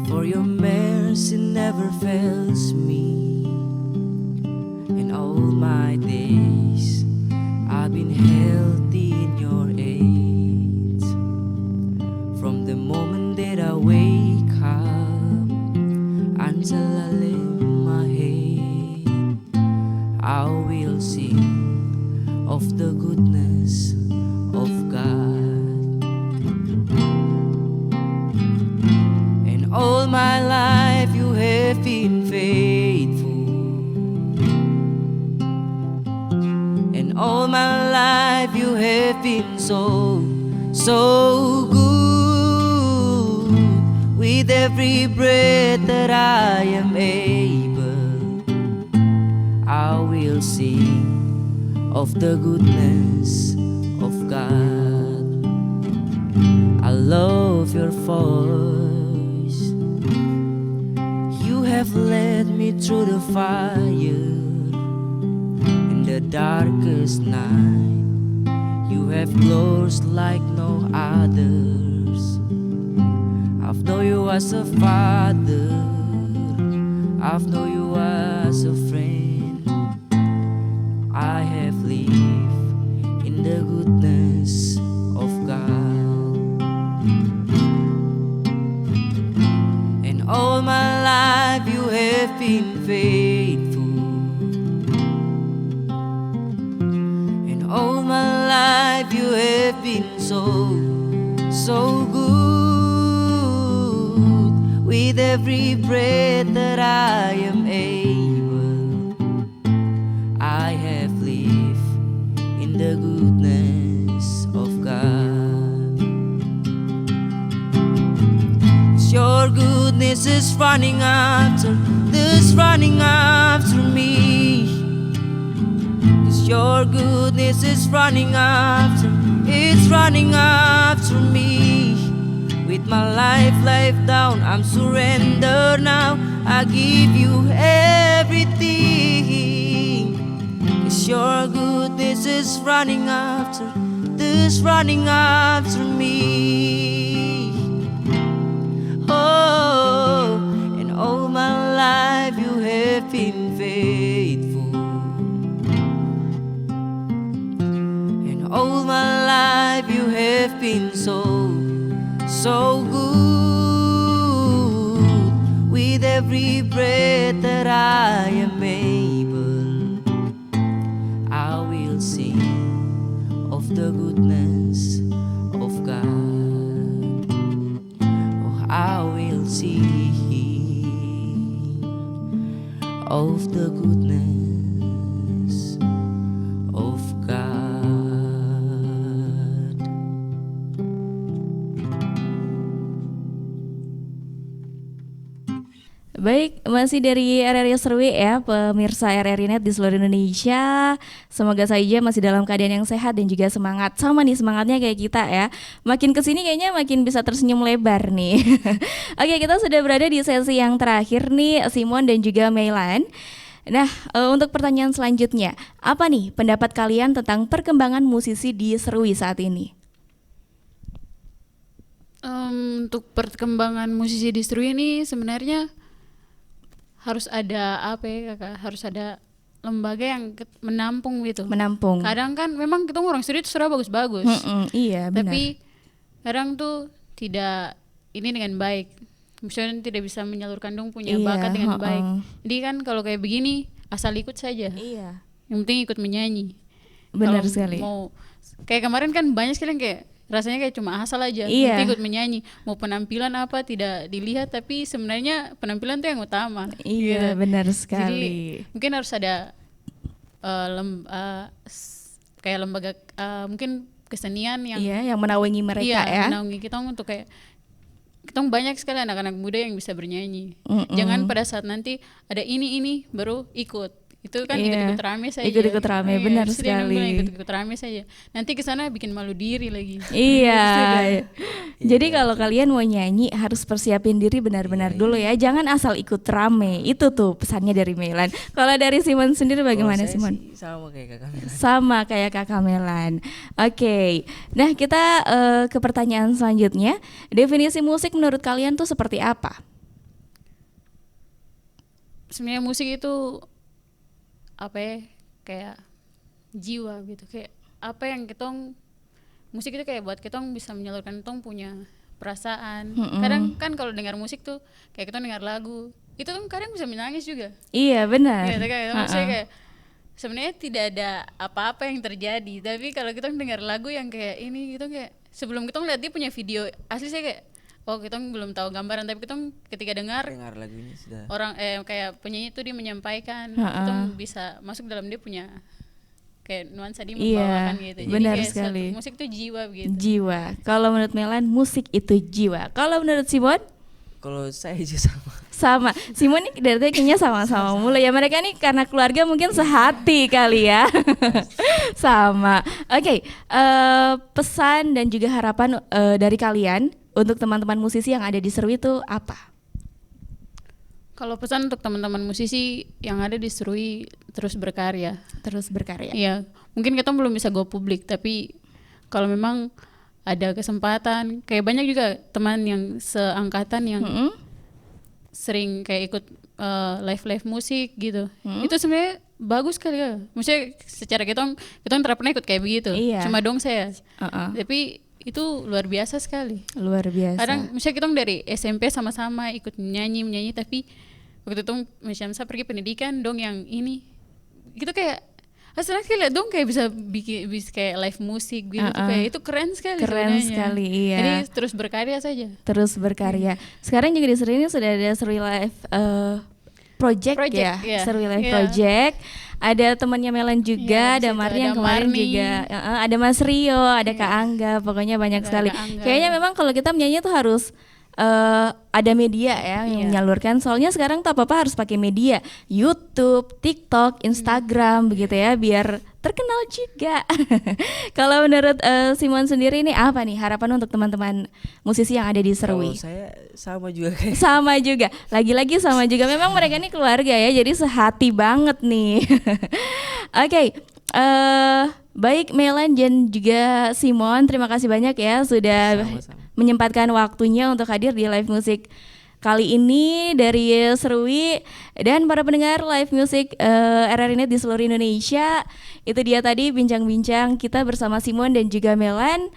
for your mercy never fails me. In all my days I've been healthy in your aids. From the moment that I wake up until I lay my head, I will sing of the goodness of God. And all my life you have been faithful. And all my life you have been so good. With every breath that I am able, I will sing of the goodness of God. I love your voice. You have led me through the fire in the darkest night. You have closed like no others. I've known you as a father, I've known you as a friend. I have lived in the goodness of God. And all my life you have been faithful. And all my life you have been so good. With every breath that I am able, I have lived in the goodness of God. 'Cause your goodness is running after me. 'Cause your goodness is running after me. With my life laid down, I'm surrendered now. I give you everything. 'Cause your goodness is running after me. Oh, and all my life you have been faithful. And all my life you have been so good. With every breath that I am able, I will sing of the goodness of God. Oh, I will sing of the goodness of God. Baik, masih dari RRI Serwi ya, pemirsa RRI Net di seluruh Indonesia. Semoga saja masih dalam keadaan yang sehat dan juga semangat. Sama nih semangatnya kayak kita ya. Makin kesini kayaknya makin bisa tersenyum lebar nih. Oke, kita sudah berada di sesi yang terakhir nih, Simon dan juga Meilan. Nah, untuk pertanyaan selanjutnya, apa nih pendapat kalian tentang perkembangan musisi di Serwi saat ini? Untuk perkembangan musisi di Serwi ini sebenarnya harus ada apa ya kakak, harus ada lembaga yang menampung gitu. Kadang kan memang kita orang Serwi itu sudah bagus-bagus. Iya benar. Tapi kadang tuh tidak ini dengan baik. Misalnya tidak bisa menyalurkan dong punya bakat dengan baik. Jadi kan kalau kayak begini asal ikut saja. Iya. Yang penting ikut menyanyi. Benar Kalo sekali. Mau kayak kemarin kan banyak sekali yang kayak rasanya kayak cuma asal aja, nanti ikut menyanyi, mau penampilan apa tidak dilihat, tapi sebenarnya penampilan tuh yang utama. Iya, benar Jadi sekali. mungkin harus ada kayak lembaga mungkin kesenian yang menaungi mereka ya. Menaungi kita untuk kayak kita banyak sekali anak-anak muda yang bisa bernyanyi. Jangan pada saat nanti ada ini baru ikut. itu kan ikut-ikut rame saja. Ikut-ikut rame, benar sekali. Ikut-ikut rame saja. Nanti kesana bikin malu diri lagi. Iya. Jadi kalau kalian mau nyanyi harus persiapin diri benar-benar dulu ya. Jangan asal ikut rame. Itu tuh pesannya dari Melan. Kalau dari Simon sendiri bagaimana, Simon? Sama kayak Kakak Melan. Sama kayak Kakak Melan. Oke. Nah, kita ke pertanyaan selanjutnya. Definisi musik menurut kalian tuh seperti apa? Sebenarnya musik itu apa ya, kayak jiwa gitu, kayak apa yang musik itu kayak buat kitong bisa menyalurkan kitong punya perasaan. Kadang kan kalau dengar musik tuh kayak kitong dengar lagu itu tuh kadang bisa menangis juga. Iya benar. Iya, maksudnya kayak sebenarnya tidak ada apa-apa yang terjadi, tapi kalau kitong dengar lagu yang kayak ini gitu, kayak sebelum kitong lihat dia punya video asli, saya kayak kita belum tahu gambaran, tapi kita ketika dengar lagunya sudah orang kayak penyanyi itu dia menyampaikan, kita bisa masuk dalam dia punya kayak nuansa dia membawakan gitu. Benar jadi sekali. Musik itu jiwa gitu. Jiwa. Kalau menurut Melan musik itu jiwa. Kalau menurut Simon? Kalau saya juga sama. Sama. Simon nih dari tadi kayaknya sama-sama mulu ya. Mereka nih karena keluarga mungkin sehati kali ya. Sama. Oke, pesan dan juga harapan dari kalian untuk teman-teman musisi yang ada di Serui itu apa? Kalau pesan untuk teman-teman musisi yang ada di Serui, terus berkarya. Terus berkarya. Iya, mungkin kita belum bisa go publik, tapi kalau memang ada kesempatan, kayak banyak juga teman yang seangkatan yang sering kayak ikut live musik gitu. Itu sebenarnya bagus kali ya. Maksudnya secara kita tidak pernah ikut kayak begitu. Iya. Cuma dong saya. Tapi itu luar biasa sekali. Luar biasa. Kadang misalnya kita dari SMP sama-sama ikut menyanyi, tapi waktu itu misalnya saya pergi pendidikan dong yang ini, gitu kayak asalnya lihat dong kayak bisa bikin kayak live musik gitu, kayak itu keren sekali. Keren sebenarnya. sekali, iya. Jadi terus berkarya saja. Terus berkarya. Sekarang juga di Serui ini sudah ada Serui Live project ya, Serui Live Project. Ada temannya Melan juga, ada Marni yang kemarin juga, ada Mas Rio, ada Kak Angga, pokoknya banyak sekali. Kayaknya memang kalau kita menyanyi tuh harus ada media ya yang menyalurkan. Soalnya sekarang tuh apa-apa harus pakai media, YouTube, TikTok, Instagram begitu ya, biar terkenal juga. Kalau menurut Simon sendiri ini apa nih harapan untuk teman-teman musisi yang ada di Serui? Kalau saya sama juga kayak. Sama juga, lagi-lagi sama juga. Memang mereka ini keluarga ya, jadi sehati banget nih. Oke, baik Melan dan juga Simon, terima kasih banyak ya sudah menyempatkan waktunya untuk hadir di live musik kali ini dari Serui. Dan para pendengar live music RRI Net di seluruh Indonesia, itu dia tadi bincang-bincang kita bersama Simon dan juga Melan.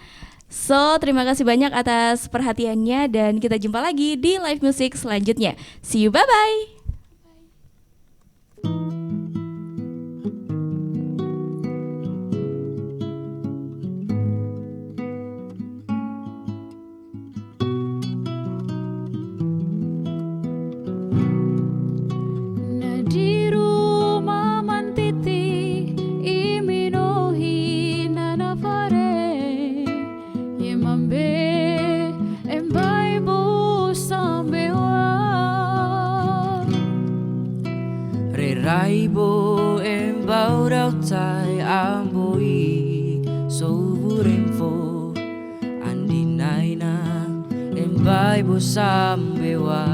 So, terima kasih banyak atas perhatiannya dan kita jumpa lagi di live music selanjutnya. See you, bye-bye. Raibo embau rau tai amboi soburemfo andi naina embai bo sambewa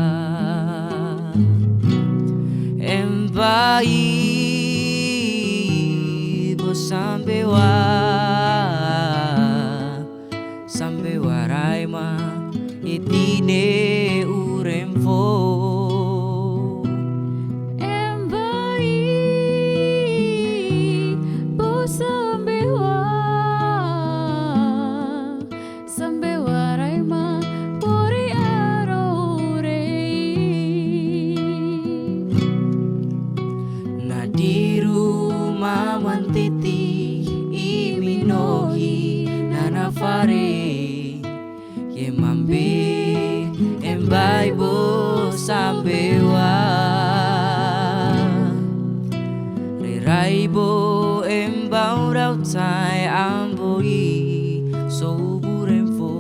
embai bo sambewa sambewa raima etine uremfo sambewa Raibo embau rau tai amboi soburemfo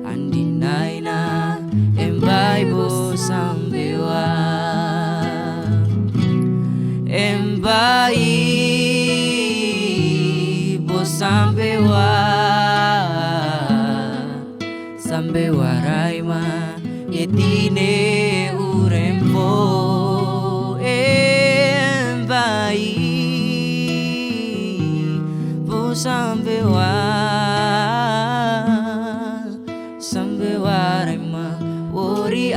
andi naina embai bo sambewa sampai warai ma yetine urempo vai po sampai warai ma wori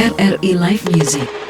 RRI Live Music.